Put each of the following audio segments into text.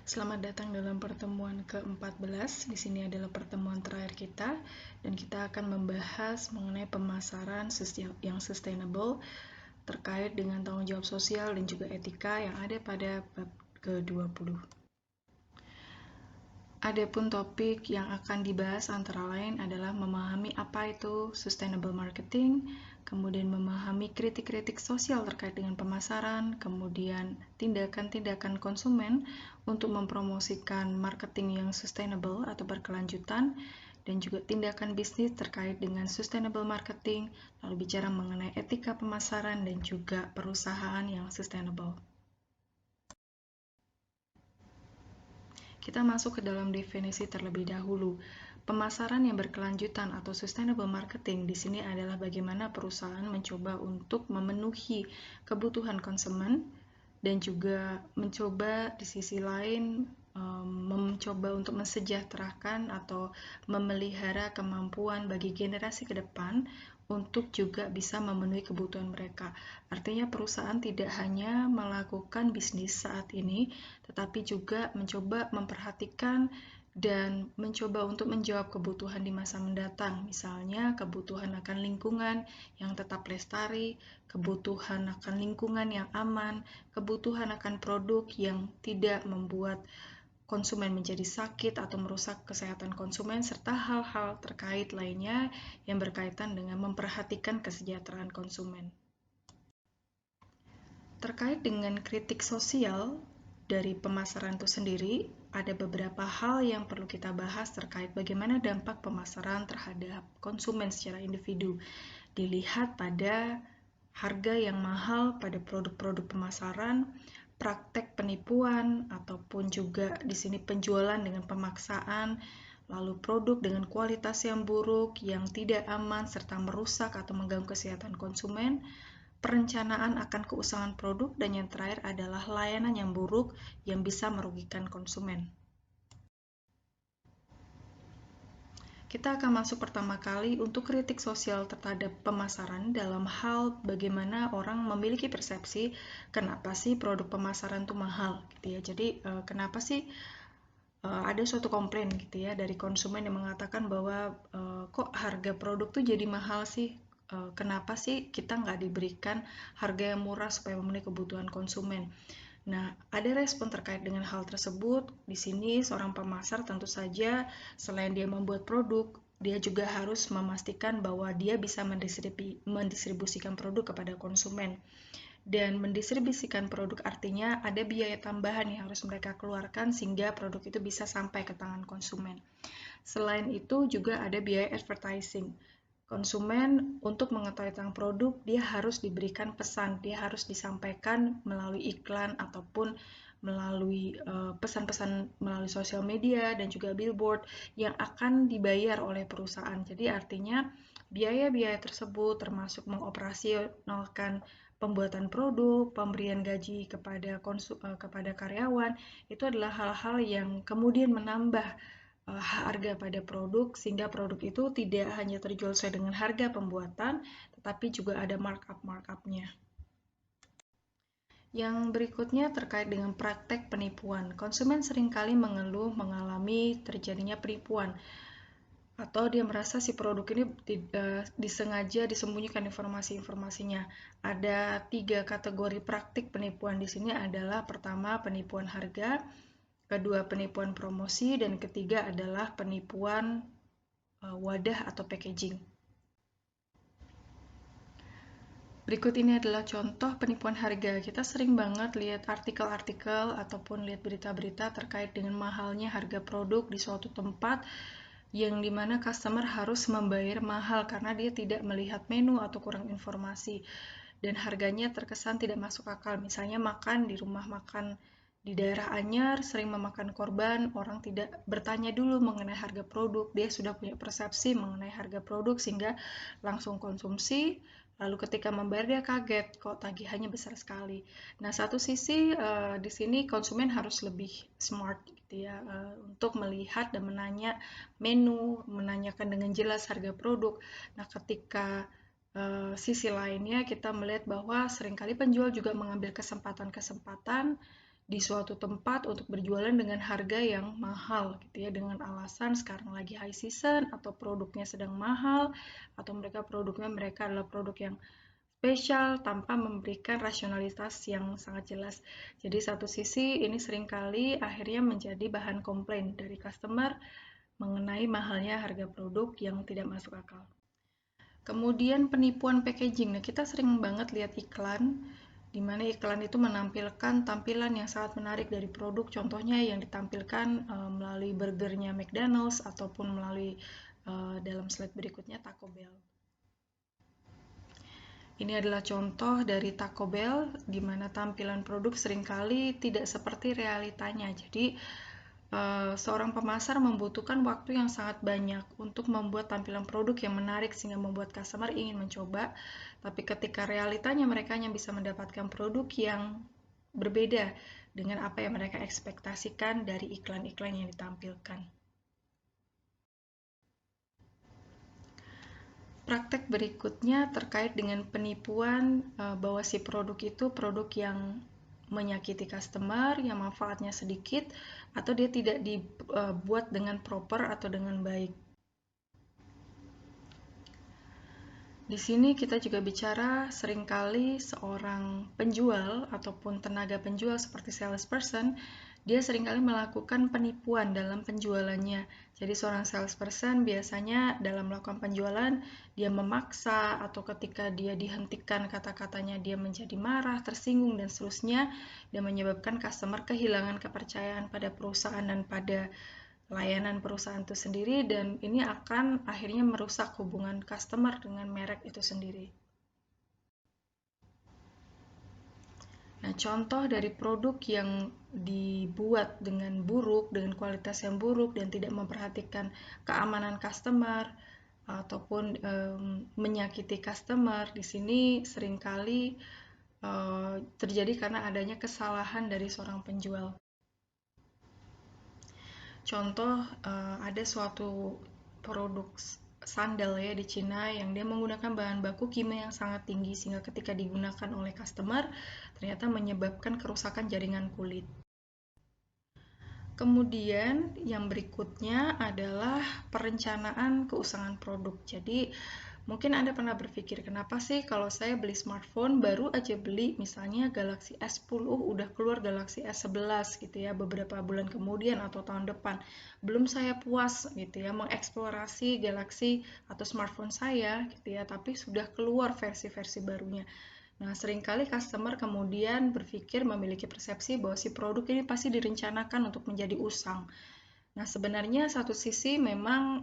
Selamat datang dalam pertemuan ke-14. Di sini adalah pertemuan terakhir kita dan kita akan membahas mengenai pemasaran yang sustainable terkait dengan tanggung jawab sosial dan juga etika yang ada pada bab ke-20. Adapun topik yang akan dibahas antara lain adalah memahami apa itu sustainable marketing, kemudian memahami kritik-kritik sosial terkait dengan pemasaran, kemudian tindakan-tindakan konsumen untuk mempromosikan marketing yang sustainable atau berkelanjutan, dan juga tindakan bisnis terkait dengan sustainable marketing, lalu bicara mengenai etika pemasaran dan juga perusahaan yang sustainable. Kita masuk ke dalam definisi terlebih dahulu. Pemasaran yang berkelanjutan atau sustainable marketing di sini adalah bagaimana perusahaan mencoba untuk memenuhi kebutuhan konsumen dan juga mencoba di sisi lain mencoba untuk mensejahterakan atau memelihara kemampuan bagi generasi ke depan untuk juga bisa memenuhi kebutuhan mereka. Artinya perusahaan tidak hanya melakukan bisnis saat ini, tetapi juga mencoba memperhatikan dan mencoba untuk menjawab kebutuhan di masa mendatang. Misalnya kebutuhan akan lingkungan yang tetap lestari, kebutuhan akan lingkungan yang aman, kebutuhan akan produk yang tidak membuat konsumen menjadi sakit atau merusak kesehatan konsumen, serta hal-hal terkait lainnya yang berkaitan dengan memperhatikan kesejahteraan konsumen. Terkait dengan kritik sosial dari pemasaran itu sendiri, ada beberapa hal yang perlu kita bahas terkait bagaimana dampak pemasaran terhadap konsumen secara individu. Dilihat pada harga yang mahal pada produk-produk pemasaran, praktek penipuan, ataupun juga di sini penjualan dengan pemaksaan, lalu produk dengan kualitas yang buruk, yang tidak aman, serta merusak atau mengganggu kesehatan konsumen, perencanaan akan keusahan produk, dan yang terakhir adalah layanan yang buruk yang bisa merugikan konsumen. Kita akan masuk pertama kali untuk kritik sosial terhadap pemasaran dalam hal bagaimana orang memiliki persepsi kenapa sih produk pemasaran itu mahal gitu ya. Jadi kenapa sih ada suatu komplain gitu ya dari konsumen yang mengatakan bahwa kok harga produk tuh jadi mahal sih? Kenapa sih kita nggak diberikan harga yang murah supaya memenuhi kebutuhan konsumen? Nah, ada respon terkait dengan hal tersebut. Di sini seorang pemasar tentu saja selain dia membuat produk, dia juga harus memastikan bahwa dia bisa mendistribusikan produk kepada konsumen. Dan mendistribusikan produk artinya ada biaya tambahan yang harus mereka keluarkan sehingga produk itu bisa sampai ke tangan konsumen. Selain itu juga ada biaya advertising. Konsumen untuk mengetahui tentang produk, dia harus diberikan pesan, dia harus disampaikan melalui iklan ataupun melalui pesan-pesan melalui sosial media dan juga billboard yang akan dibayar oleh perusahaan. Jadi artinya biaya-biaya tersebut termasuk mengoperasionalkan pembuatan produk, pemberian gaji kepada karyawan, itu adalah hal-hal yang kemudian menambah harga pada produk sehingga produk itu tidak hanya terjual sesuai dengan harga pembuatan, tetapi juga ada markup-markupnya. Yang berikutnya terkait dengan praktek penipuan. Konsumen seringkali mengeluh mengalami terjadinya penipuan atau dia merasa si produk ini disengaja disembunyikan informasi-informasinya. Ada 3 kategori praktik penipuan di sini adalah pertama penipuan harga, kedua penipuan promosi, dan ketiga adalah penipuan wadah atau packaging. Berikut ini adalah contoh penipuan harga. Kita sering banget lihat artikel-artikel ataupun lihat berita-berita terkait dengan mahalnya harga produk di suatu tempat yang dimana customer harus membayar mahal karena dia tidak melihat menu atau kurang informasi dan harganya terkesan tidak masuk akal. Misalnya makan di rumah makan di daerah Anyar sering memakan korban, orang tidak bertanya dulu mengenai harga produk, dia sudah punya persepsi mengenai harga produk sehingga langsung konsumsi, lalu ketika membayar dia kaget, kok tagihannya besar sekali. Nah, satu sisi di sini konsumen harus lebih smart gitu ya, untuk melihat dan menanya menu, menanyakan dengan jelas harga produk. Nah, ketika sisi lainnya kita melihat bahwa seringkali penjual juga mengambil kesempatan-kesempatan di suatu tempat untuk berjualan dengan harga yang mahal gitu ya, dengan alasan sekarang lagi high season atau produknya sedang mahal atau produknya adalah produk yang spesial tanpa memberikan rasionalitas yang sangat jelas. Jadi satu sisi ini seringkali akhirnya menjadi bahan komplain dari customer mengenai mahalnya harga produk yang tidak masuk akal. Kemudian penipuan packaging. Nah, kita sering banget lihat iklan di mana iklan itu menampilkan tampilan yang sangat menarik dari produk. Contohnya yang ditampilkan melalui burgernya McDonald's ataupun melalui dalam slide berikutnya Taco Bell. Ini adalah contoh dari Taco Bell di mana tampilan produk seringkali tidak seperti realitanya. Jadi seorang pemasar membutuhkan waktu yang sangat banyak untuk membuat tampilan produk yang menarik sehingga membuat customer ingin mencoba. Tapi ketika realitanya mereka hanya bisa mendapatkan produk yang berbeda dengan apa yang mereka ekspektasikan dari iklan-iklan yang ditampilkan. Praktek berikutnya terkait dengan penipuan bahwa si produk itu produk yang menyakiti customer, yang manfaatnya sedikit, atau dia tidak dibuat dengan proper atau dengan baik. Di sini kita juga bicara seringkali seorang penjual ataupun tenaga penjual seperti salesperson, dia seringkali melakukan penipuan dalam penjualannya. Jadi seorang salesperson biasanya dalam melakukan penjualan, dia memaksa atau ketika dia dihentikan kata-katanya dia menjadi marah, tersinggung, dan seterusnya, dan menyebabkan customer kehilangan kepercayaan pada perusahaan dan pada layanan perusahaan itu sendiri, dan ini akan akhirnya merusak hubungan customer dengan merek itu sendiri. Nah, contoh dari produk yang dibuat dengan buruk, dengan kualitas yang buruk dan tidak memperhatikan keamanan customer ataupun menyakiti customer, di sini seringkali terjadi karena adanya kesalahan dari seorang penjual. Contoh, ada suatu produk sandal ya di Cina yang dia menggunakan bahan baku kimia yang sangat tinggi sehingga ketika digunakan oleh customer ternyata menyebabkan kerusakan jaringan kulit. Kemudian yang berikutnya adalah perencanaan keusangan produk. Jadi mungkin Anda pernah berpikir, kenapa sih kalau saya beli smartphone, baru aja beli misalnya Galaxy S10, udah keluar Galaxy S11 gitu ya, beberapa bulan kemudian atau tahun depan. Belum saya puas gitu ya, mengeksplorasi Galaxy atau smartphone saya gitu ya, tapi sudah keluar versi-versi barunya. Nah, seringkali customer kemudian berpikir memiliki persepsi bahwa si produk ini pasti direncanakan untuk menjadi usang. Nah, sebenarnya satu sisi memang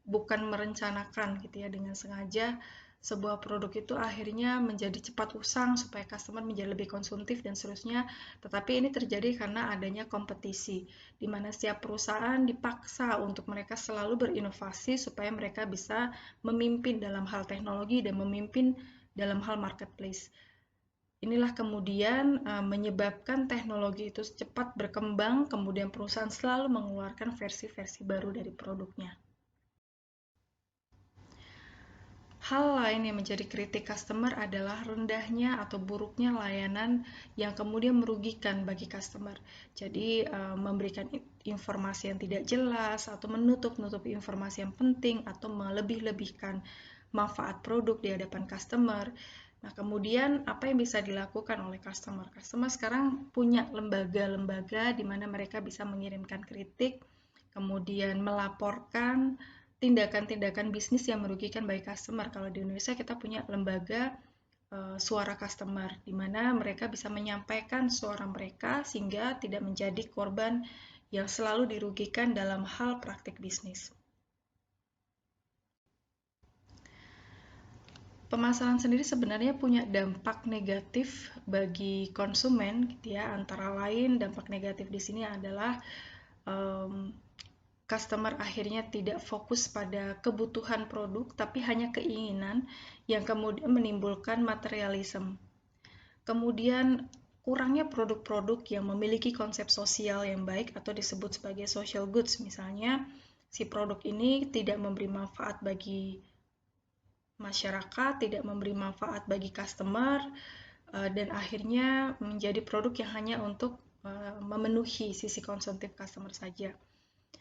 bukan merencanakan gitu ya dengan sengaja sebuah produk itu akhirnya menjadi cepat usang supaya customer menjadi lebih konsumtif dan seterusnya, tetapi ini terjadi karena adanya kompetisi di mana setiap perusahaan dipaksa untuk mereka selalu berinovasi supaya mereka bisa memimpin dalam hal teknologi dan memimpin dalam hal marketplace. Inilah kemudian menyebabkan teknologi itu cepat berkembang, kemudian perusahaan selalu mengeluarkan versi-versi baru dari produknya. Hal lain yang menjadi kritik customer adalah rendahnya atau buruknya layanan yang kemudian merugikan bagi customer. Jadi memberikan informasi yang tidak jelas atau menutup-nutupi informasi yang penting atau melebih-lebihkan manfaat produk di hadapan customer. Nah, kemudian apa yang bisa dilakukan oleh customer? Customer sekarang punya lembaga-lembaga di mana mereka bisa mengirimkan kritik, kemudian melaporkan tindakan-tindakan bisnis yang merugikan bagi customer. Kalau di Indonesia kita punya lembaga suara customer, di mana mereka bisa menyampaikan suara mereka sehingga tidak menjadi korban yang selalu dirugikan dalam hal praktik bisnis. Pemasaran sendiri sebenarnya punya dampak negatif bagi konsumen, gitu ya. Antara lain dampak negatif di sini adalah customer akhirnya tidak fokus pada kebutuhan produk, tapi hanya keinginan yang kemudian menimbulkan materialisme. Kemudian kurangnya produk-produk yang memiliki konsep sosial yang baik atau disebut sebagai social goods. Misalnya, si produk ini tidak memberi manfaat bagi masyarakat, tidak memberi manfaat bagi customer, dan akhirnya menjadi produk yang hanya untuk memenuhi sisi konsumtif customer saja.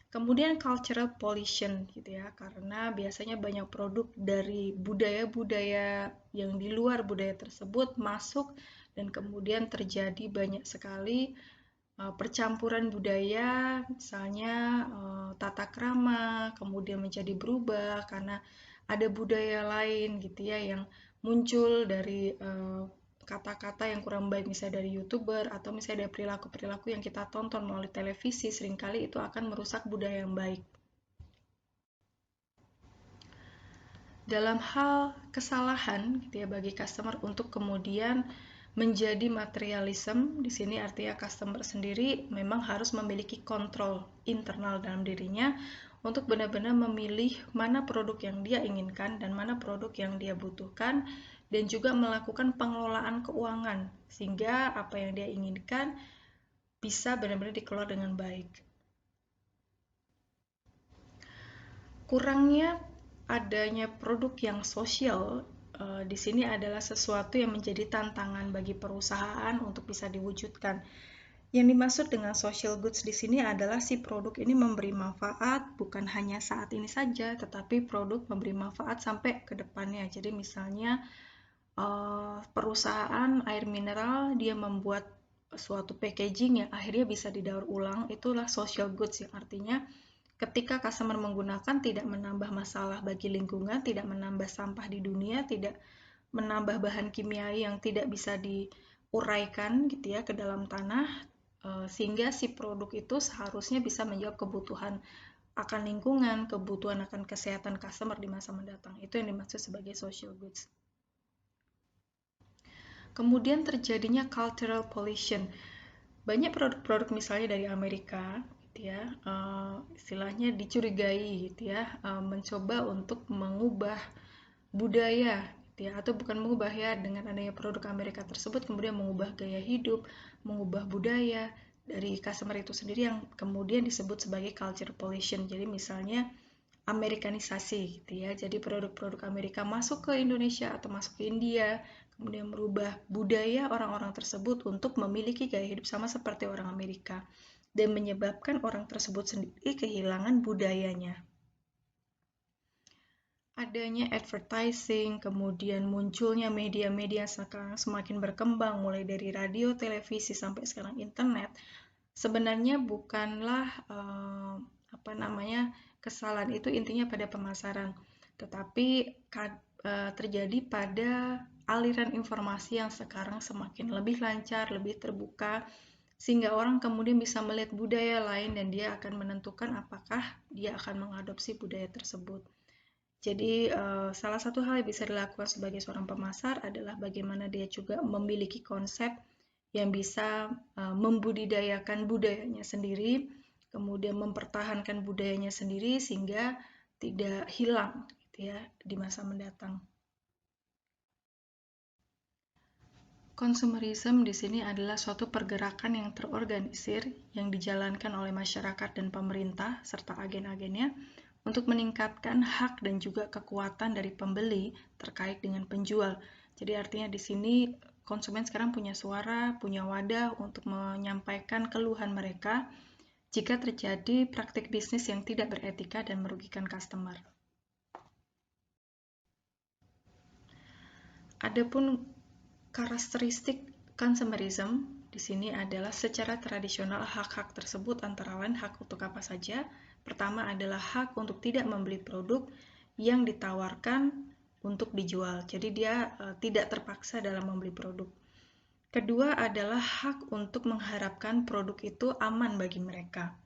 Kemudian cultural pollution gitu ya, karena biasanya banyak produk dari budaya-budaya yang di luar budaya tersebut masuk dan kemudian terjadi banyak sekali percampuran budaya, misalnya tata krama, kemudian menjadi berubah karena ada budaya lain gitu ya yang muncul dari kata-kata yang kurang baik misalnya dari YouTuber atau misalnya dari perilaku-perilaku yang kita tonton melalui televisi, seringkali itu akan merusak budaya yang baik. Dalam hal kesalahan gitu ya bagi customer untuk kemudian menjadi materialism, di sini artinya customer sendiri memang harus memiliki kontrol internal dalam dirinya untuk benar-benar memilih mana produk yang dia inginkan dan mana produk yang dia butuhkan, dan juga melakukan pengelolaan keuangan sehingga apa yang dia inginkan bisa benar-benar dikelola dengan baik. Kurangnya adanya produk yang sosial di sini adalah sesuatu yang menjadi tantangan bagi perusahaan untuk bisa diwujudkan. Yang dimaksud dengan social goods di sini adalah si produk ini memberi manfaat bukan hanya saat ini saja, tetapi produk memberi manfaat sampai ke depannya. Jadi misalnya perusahaan air mineral dia membuat suatu packaging yang akhirnya bisa didaur ulang, itulah social goods yang artinya ketika customer menggunakan tidak menambah masalah bagi lingkungan, tidak menambah sampah di dunia, tidak menambah bahan kimiawi yang tidak bisa diuraikan gitu ya ke dalam tanah, sehingga si produk itu seharusnya bisa menjawab kebutuhan akan lingkungan, kebutuhan akan kesehatan customer di masa mendatang. Itu yang dimaksud sebagai social goods. Kemudian terjadinya cultural pollution. Banyak produk-produk misalnya dari Amerika gitu ya, istilahnya dicurigai gitu ya, mencoba untuk mengubah budaya gitu ya, atau bukan mengubah ya, dengan adanya produk Amerika tersebut kemudian mengubah gaya hidup, mengubah budaya dari customer itu sendiri yang kemudian disebut sebagai culture pollution. Jadi misalnya Amerikanisasi gitu ya. Jadi produk-produk Amerika masuk ke Indonesia atau masuk ke India, kemudian merubah budaya orang-orang tersebut untuk memiliki gaya hidup sama seperti orang Amerika dan menyebabkan orang tersebut sendiri kehilangan budayanya. Adanya advertising, kemudian munculnya media-media sekarang semakin berkembang mulai dari radio, televisi sampai sekarang internet, sebenarnya bukanlah kesalahan itu intinya pada pemasaran, tetapi terjadi pada aliran informasi yang sekarang semakin lebih lancar, lebih terbuka, sehingga orang kemudian bisa melihat budaya lain dan dia akan menentukan apakah dia akan mengadopsi budaya tersebut. Jadi salah satu hal yang bisa dilakukan sebagai seorang pemasar adalah bagaimana dia juga memiliki konsep yang bisa membudidayakan budayanya sendiri, kemudian mempertahankan budayanya sendiri sehingga tidak hilang gitu ya di masa mendatang. Konsumerisme di sini adalah suatu pergerakan yang terorganisir yang dijalankan oleh masyarakat dan pemerintah serta agen-agennya untuk meningkatkan hak dan juga kekuatan dari pembeli terkait dengan penjual. Jadi artinya di sini konsumen sekarang punya suara, punya wadah untuk menyampaikan keluhan mereka jika terjadi praktik bisnis yang tidak beretika dan merugikan customer. Adapun karakteristik consumerism di sini adalah secara tradisional hak-hak tersebut antara lain hak untuk apa saja. Pertama adalah hak untuk tidak membeli produk yang ditawarkan untuk dijual. Jadi dia tidak terpaksa dalam membeli produk. Kedua adalah hak untuk mengharapkan produk itu aman bagi mereka.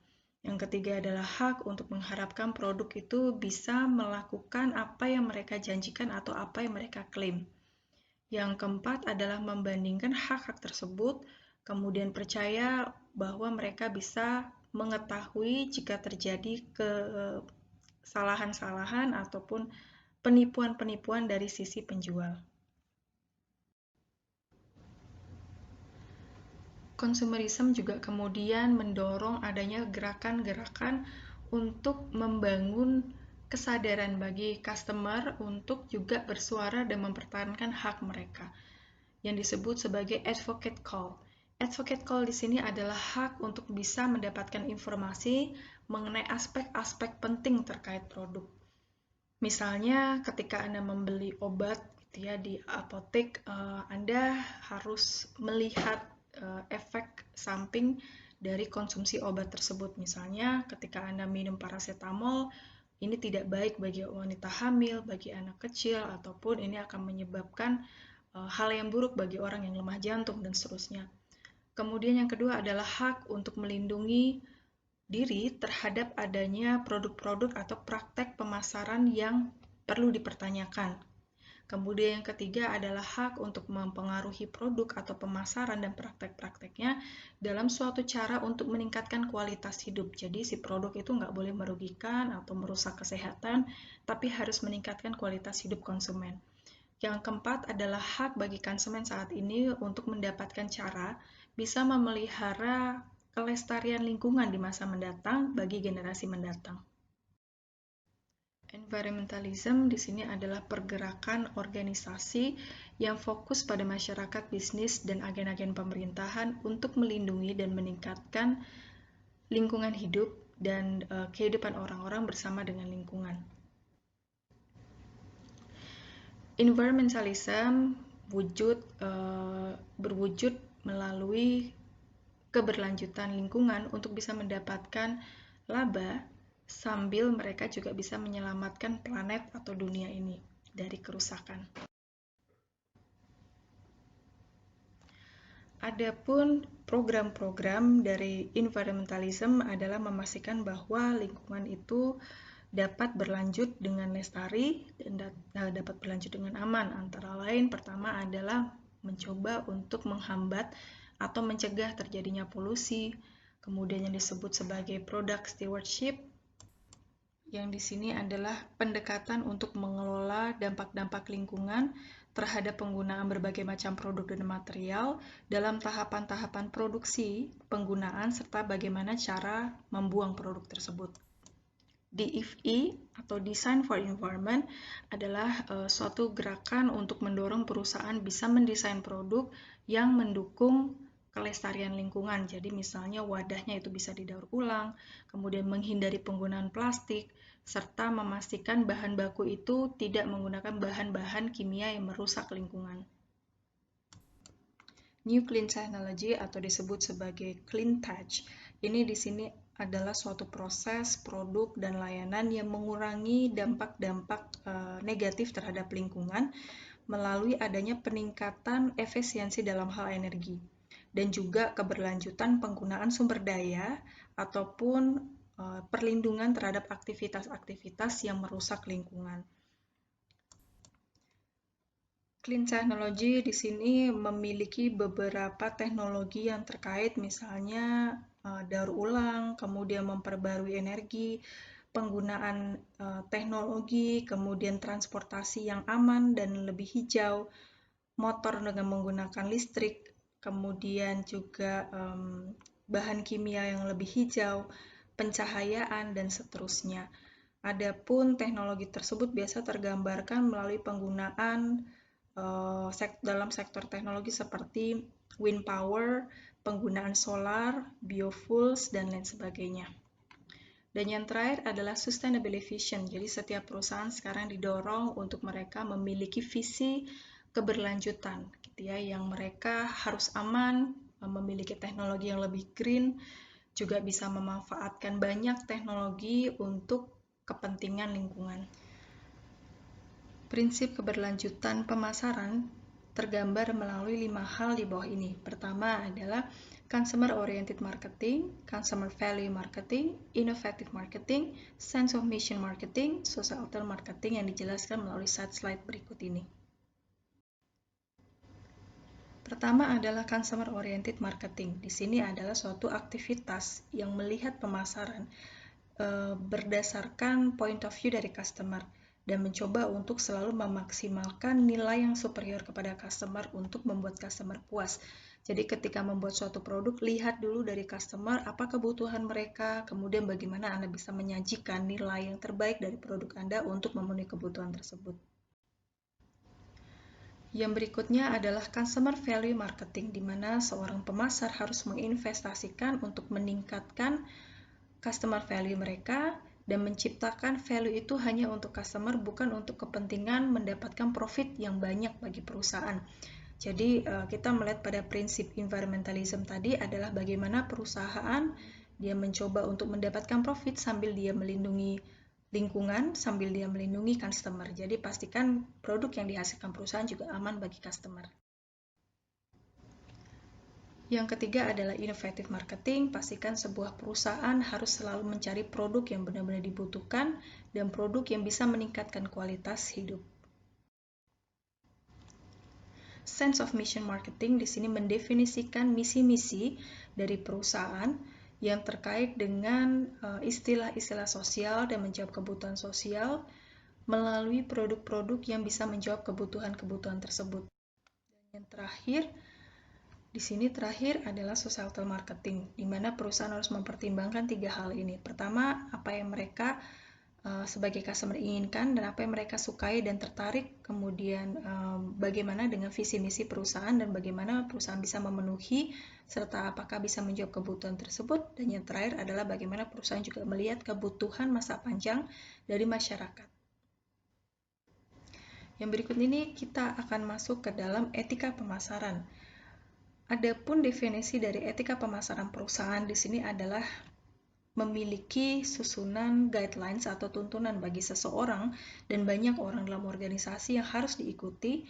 Yang ketiga adalah hak untuk mengharapkan produk itu bisa melakukan apa yang mereka janjikan atau apa yang mereka klaim. Yang keempat adalah membandingkan hak-hak tersebut, kemudian percaya bahwa mereka bisa mengetahui jika terjadi kesalahan-salahan ataupun penipuan-penipuan dari sisi penjual. Konsumerisme juga kemudian mendorong adanya gerakan-gerakan untuk membangun kesadaran bagi customer untuk juga bersuara dan mempertahankan hak mereka. yang disebut sebagai advocate call. Advocate call di sini adalah hak untuk bisa mendapatkan informasi mengenai aspek-aspek penting terkait produk. Misalnya ketika Anda membeli obat gitu ya di apotek, Anda harus melihat efek samping dari konsumsi obat tersebut. Misalnya ketika Anda minum paracetamol, ini tidak baik bagi wanita hamil, bagi anak kecil, ataupun ini akan menyebabkan hal yang buruk bagi orang yang lemah jantung dan seterusnya. Kemudian yang kedua adalah hak untuk melindungi diri terhadap adanya produk-produk atau praktek pemasaran yang perlu dipertanyakan. Kemudian yang ketiga adalah hak untuk mempengaruhi produk atau pemasaran dan praktek-prakteknya dalam suatu cara untuk meningkatkan kualitas hidup. Jadi si produk itu nggak boleh merugikan atau merusak kesehatan, tapi harus meningkatkan kualitas hidup konsumen. Yang keempat adalah hak bagi konsumen saat ini untuk mendapatkan cara bisa memelihara kelestarian lingkungan di masa mendatang bagi generasi mendatang. Environmentalism di sini adalah pergerakan organisasi yang fokus pada masyarakat, bisnis, dan agen-agen pemerintahan untuk melindungi dan meningkatkan lingkungan hidup dan kehidupan orang-orang bersama dengan lingkungan. Environmentalism berwujud melalui keberlanjutan lingkungan untuk bisa mendapatkan laba sambil mereka juga bisa menyelamatkan planet atau dunia ini dari kerusakan. Adapun program-program dari environmentalism adalah memastikan bahwa lingkungan itu dapat berlanjut dengan lestari dan dapat berlanjut dengan aman. Antara lain, pertama adalah mencoba untuk menghambat atau mencegah terjadinya polusi. Kemudian yang disebut sebagai product stewardship, yang di sini adalah pendekatan untuk mengelola dampak-dampak lingkungan terhadap penggunaan berbagai macam produk dan material dalam tahapan-tahapan produksi, penggunaan, serta bagaimana cara membuang produk tersebut. DFE atau Design for Environment adalah suatu gerakan untuk mendorong perusahaan bisa mendesain produk yang mendukung kelestarian lingkungan. Jadi misalnya wadahnya itu bisa didaur ulang, kemudian menghindari penggunaan plastik, serta memastikan bahan baku itu tidak menggunakan bahan-bahan kimia yang merusak lingkungan. New Clean Technology atau disebut sebagai Clean Tech, ini di sini adalah suatu proses, produk, dan layanan yang mengurangi dampak-dampak negatif terhadap lingkungan melalui adanya peningkatan efisiensi dalam hal energi dan juga keberlanjutan penggunaan sumber daya ataupun perlindungan terhadap aktivitas-aktivitas yang merusak lingkungan. Clean Technology di sini memiliki beberapa teknologi yang terkait, misalnya daur ulang, kemudian memperbarui energi, penggunaan teknologi, kemudian transportasi yang aman dan lebih hijau, motor dengan menggunakan listrik, kemudian juga bahan kimia yang lebih hijau, pencahayaan, dan seterusnya. Adapun teknologi tersebut biasa tergambarkan melalui penggunaan dalam sektor teknologi seperti wind power, penggunaan solar, biofuels, dan lain sebagainya. Dan yang terakhir adalah sustainable vision. Jadi setiap perusahaan sekarang didorong untuk mereka memiliki visi keberlanjutan, gitu ya, yang mereka harus aman, memiliki teknologi yang lebih green, juga bisa memanfaatkan banyak teknologi untuk kepentingan lingkungan. Prinsip keberlanjutan pemasaran tergambar melalui 5 hal di bawah ini. Pertama adalah Consumer Oriented Marketing, Consumer Value Marketing, Innovative Marketing, Sense of Mission Marketing, Societal Marketing yang dijelaskan melalui slide berikut ini. Pertama adalah Consumer Oriented Marketing. Di sini adalah suatu aktivitas yang melihat pemasaran berdasarkan point of view dari customer dan mencoba untuk selalu memaksimalkan nilai yang superior kepada customer untuk membuat customer puas. Jadi ketika membuat suatu produk, lihat dulu dari customer apa kebutuhan mereka, kemudian bagaimana Anda bisa menyajikan nilai yang terbaik dari produk Anda untuk memenuhi kebutuhan tersebut. Yang berikutnya adalah customer value marketing, di mana seorang pemasar harus menginvestasikan untuk meningkatkan customer value mereka dan menciptakan value itu hanya untuk customer, bukan untuk kepentingan mendapatkan profit yang banyak bagi perusahaan. Jadi kita melihat pada prinsip environmentalism tadi adalah bagaimana perusahaan dia mencoba untuk mendapatkan profit sambil dia melindungi lingkungan, sambil dia melindungi customer. Jadi pastikan produk yang dihasilkan perusahaan juga aman bagi customer. Yang ketiga adalah innovative marketing. Pastikan sebuah perusahaan harus selalu mencari produk yang benar-benar dibutuhkan dan produk yang bisa meningkatkan kualitas hidup. Sense of mission marketing di sini mendefinisikan misi-misi dari perusahaan yang terkait dengan istilah-istilah sosial dan menjawab kebutuhan sosial melalui produk-produk yang bisa menjawab kebutuhan-kebutuhan tersebut. Dan yang terakhir, di sini adalah societal marketing, di mana perusahaan harus mempertimbangkan 3 hal ini. Pertama, apa yang mereka sebagai customer inginkan dan apa yang mereka sukai dan tertarik, kemudian bagaimana dengan visi misi perusahaan dan bagaimana perusahaan bisa memenuhi serta apakah bisa menjawab kebutuhan tersebut, dan yang terakhir adalah bagaimana perusahaan juga melihat kebutuhan masa panjang dari masyarakat. Yang berikut ini kita akan masuk ke dalam etika pemasaran. Adapun definisi dari etika pemasaran perusahaan di sini adalah memiliki susunan guidelines atau tuntunan bagi seseorang dan banyak orang dalam organisasi yang harus diikuti.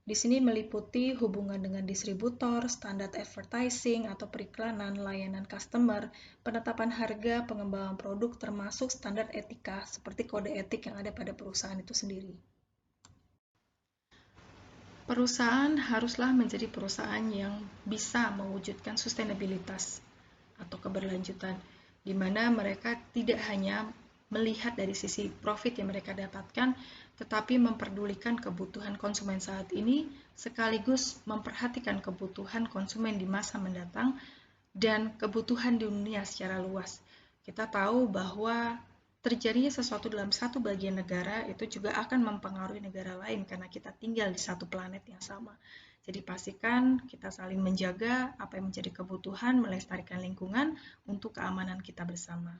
Di sini meliputi hubungan dengan distributor, standar advertising atau periklanan, layanan customer, penetapan harga, pengembangan produk, termasuk standar etika seperti kode etik yang ada pada perusahaan itu sendiri. Perusahaan haruslah menjadi perusahaan yang bisa mewujudkan sustainabilitas atau keberlanjutan, di mana mereka tidak hanya melihat dari sisi profit yang mereka dapatkan, tetapi memperdulikan kebutuhan konsumen saat ini, sekaligus memperhatikan kebutuhan konsumen di masa mendatang dan kebutuhan dunia secara luas. Kita tahu bahwa terjadinya sesuatu dalam satu bagian negara itu juga akan mempengaruhi negara lain karena kita tinggal di satu planet yang sama. Jadi pastikan kita saling menjaga apa yang menjadi kebutuhan, melestarikan lingkungan untuk keamanan kita bersama.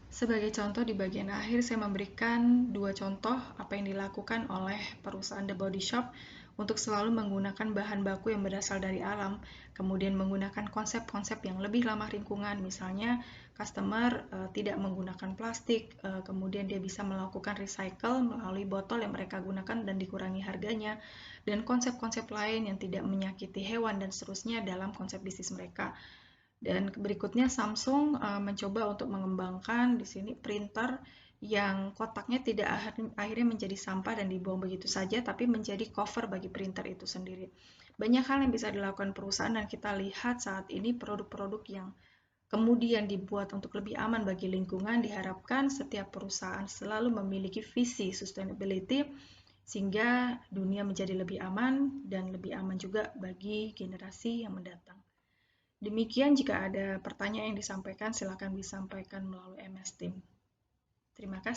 Sebagai contoh di bagian akhir saya memberikan 2 contoh apa yang dilakukan oleh perusahaan The Body Shop untuk selalu menggunakan bahan baku yang berasal dari alam, kemudian menggunakan konsep-konsep yang lebih ramah lingkungan, misalnya customer tidak menggunakan plastik, kemudian dia bisa melakukan recycle melalui botol yang mereka gunakan dan dikurangi harganya, dan konsep-konsep lain yang tidak menyakiti hewan dan seterusnya dalam konsep bisnis mereka. Dan berikutnya Samsung mencoba untuk mengembangkan di sini printer yang kotaknya tidak akhirnya menjadi sampah dan dibuang begitu saja, tapi menjadi cover bagi printer itu sendiri. Banyak hal yang bisa dilakukan perusahaan dan kita lihat saat ini produk-produk yang kemudian dibuat untuk lebih aman bagi lingkungan, diharapkan setiap perusahaan selalu memiliki visi sustainability sehingga dunia menjadi lebih aman dan lebih aman juga bagi generasi yang mendatang. Demikian, jika ada pertanyaan yang disampaikan, silakan disampaikan melalui MS Team. Terima kasih.